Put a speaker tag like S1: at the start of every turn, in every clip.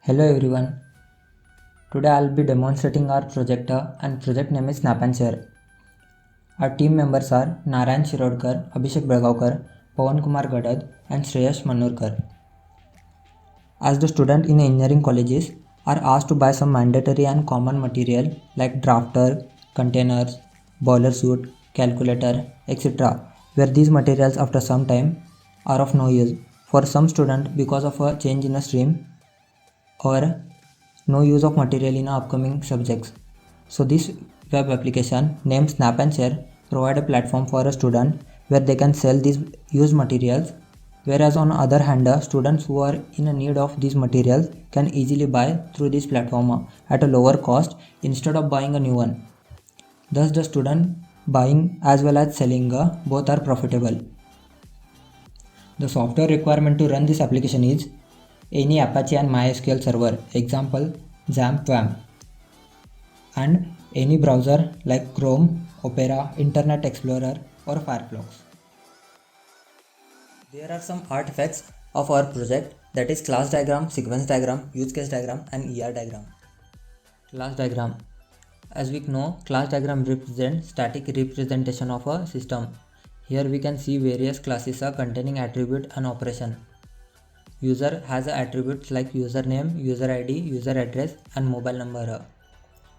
S1: Hello everyone. Today I'll be demonstrating our projector and project name is Snap and Share. Our team members are Narayan Shirodkar, Abhishek Belgaonkar, Pawan Kumar Gadad and Shreyash Manurkar. As the student in engineering colleges are asked to buy some mandatory and common material like drafter, containers, boiler suit, calculator, etc. where these materials after some time are of no use. For some student because of a change in a stream or no use of material in upcoming subjects. So this web application named Snap and Share provide a platform for a student where they can sell these used materials, whereas on other hand students who are in a need of these materials can easily buy through this platform at a lower cost instead of buying a new one. Thus the student buying as well as selling both are profitable. The software requirement to run this application is any Apache and MySQL server, example XAMPP WAMP, and any browser like Chrome, Opera, Internet Explorer or Firefox. There are some artifacts of our project, that is class diagram, sequence diagram, use case diagram and ER diagram. Class diagram. As we know, class diagram represents static representation of a system. Here we can see various classes are containing attribute and operation. User has attributes like username, user ID, user address and mobile number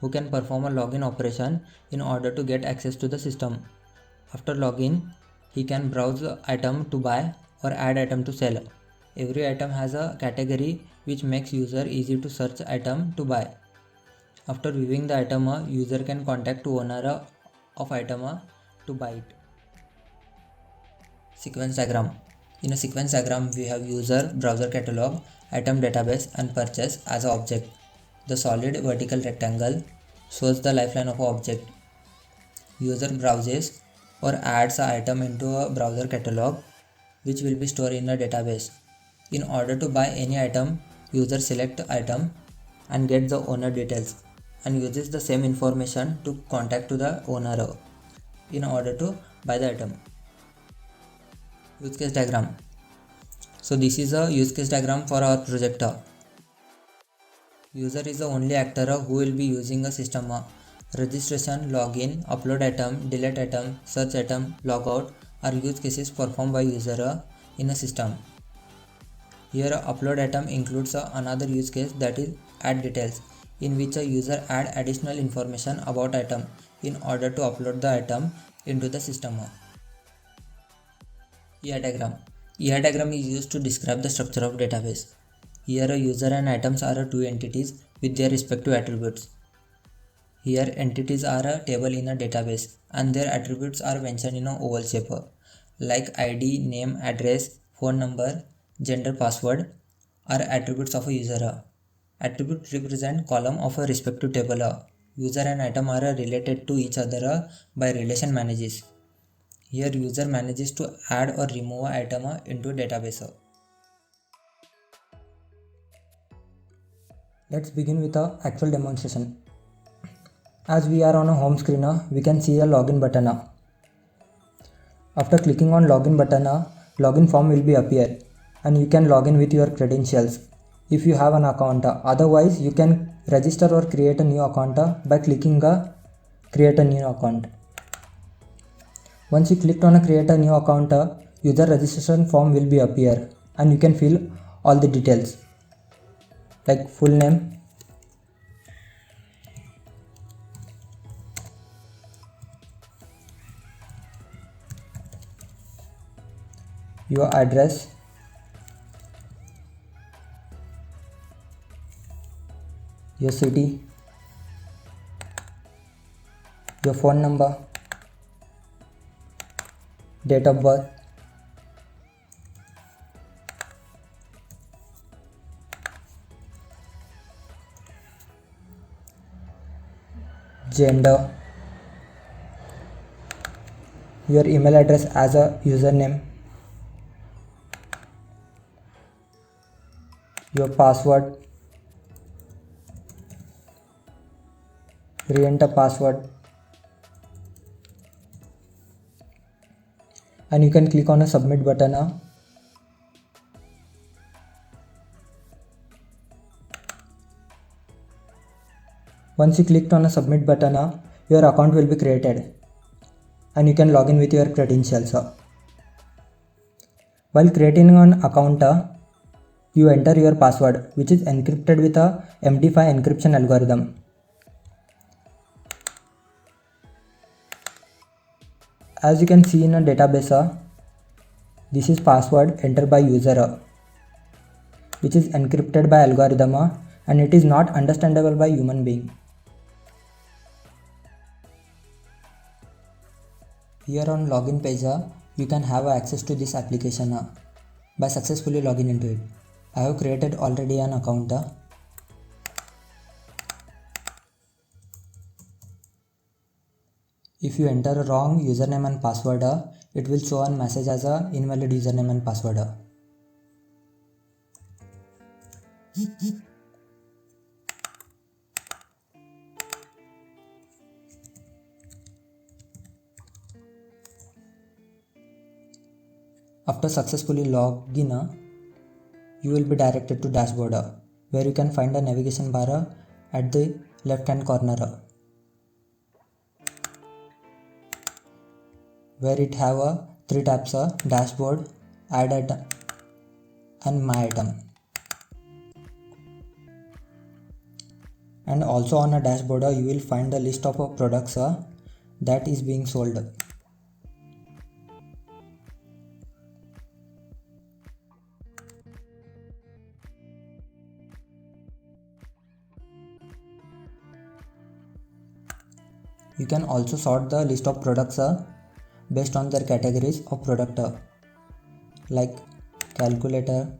S1: who can perform a login operation in order to get access to the system. After login, he can browse the item to buy or add item to sell. Every item has a category which makes user easy to search item to buy. After viewing the item, user can contact to owner of item to buy it. Sequence diagram. In a sequence diagram, we have user, browser catalog, item database and purchase as an object. The solid vertical rectangle shows the lifeline of an object. User browses or adds an item into a browser catalog which will be stored in a database. In order to buy any item, user select item and get the owner details and uses the same information to contact to the owner in order to buy the item. Use case diagram. So this is a use case diagram for our projector. User is the only actor who will be using a system. Registration, login, upload item, delete item, search item, logout are use cases performed by user in a system. Here upload item includes another use case, that is add details, in which a user add additional information about item in order to upload the item into the system. ER diagram. ER diagram is used to describe the structure of database. Here a user and items are two entities with their respective attributes. Here entities are a table in a database and their attributes are mentioned in an oval shape like ID, name, address, phone number, gender, password are attributes of a user. Attribute represent column of a respective table. User and item are related to each other by relation manages. Here user manages to add or remove an item into database. Let's begin with the actual demonstration. As we are on a home screen, we can see a login button. After clicking on login button, login form will be appear and you can log in with your credentials if you have an account. Otherwise, you can register or create a new account by clicking create a new account. Once you clicked on create a new account, user registration form will be appear and you can fill all the details like full name, your address, your city, your phone number, date of birth, gender, your email address as a username, your password, re-enter password, and you can click on a submit button Once you clicked on a submit button, your account will be created and you can log in with your credentials. While creating an account, you enter your password, which is encrypted with a MD5 encryption algorithm. As you can see in a database, this is password entered by user, which is encrypted by algorithm, and it is not understandable by human being. Here on login page, you can have access to this application by successfully logging into it. I have created already an account. If you enter a wrong username and password, it will show a message as a invalid username and password. After successfully logging, you will be directed to dashboard, where you can find a navigation bar at the left hand corner, where it have three tabs: dashboard, add item and my item. And also on a dashboard, you will find the list of products that is being sold. You can also sort the list of products based on their categories of product, like calculator,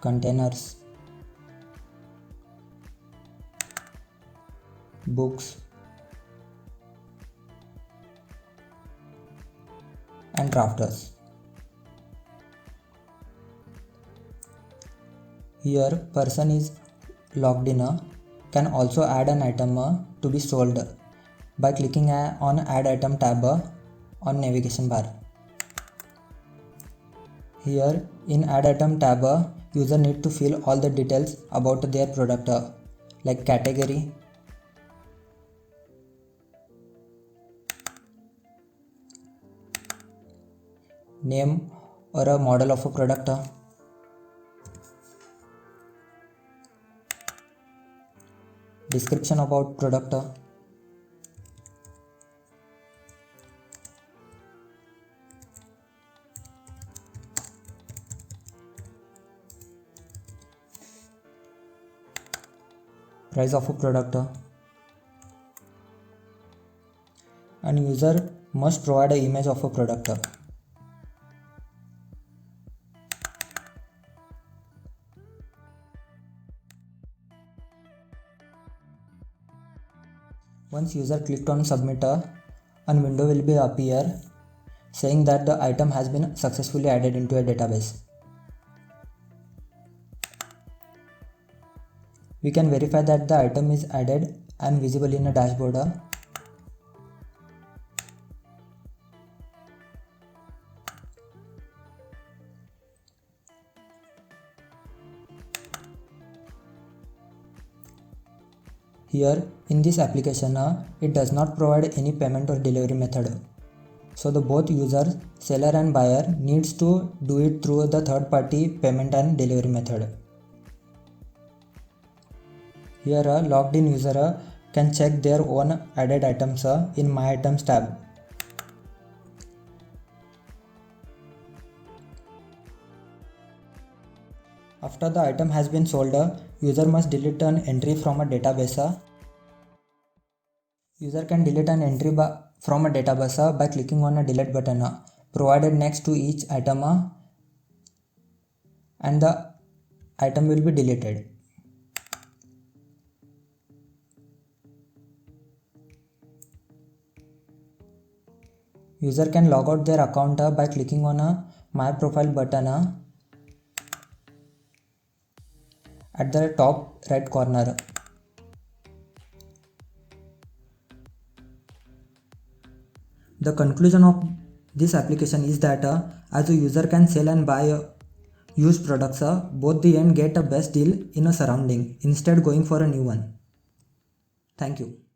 S1: containers, books, and drafters. Here, person is logged in can also add an item to be sold by clicking on add item tab on navigation bar. Here in add item tab, user need to fill all the details about their product, like category, name or a model of a product, description about product, price of a product, and user must provide an image of a product. Once user clicked on submit, a window will be appear saying that the item has been successfully added into a database. We can verify that the item is added and visible in a dashboard. Here in this application, it does not provide any payment or delivery method. So the both users, seller and buyer, needs to do it through the third party payment and delivery method. Here a logged in user can check their own added items in my items tab. After the item has been sold, user must delete an entry from a database. User can delete an entry from a database by clicking on a delete button provided next to each item, and the item will be deleted. User can log out their account by clicking on a my profile button at the top right corner. The conclusion of this application is that as a user can sell and buy use products, both the end get a best deal in a surrounding instead going for a new one. Thank you.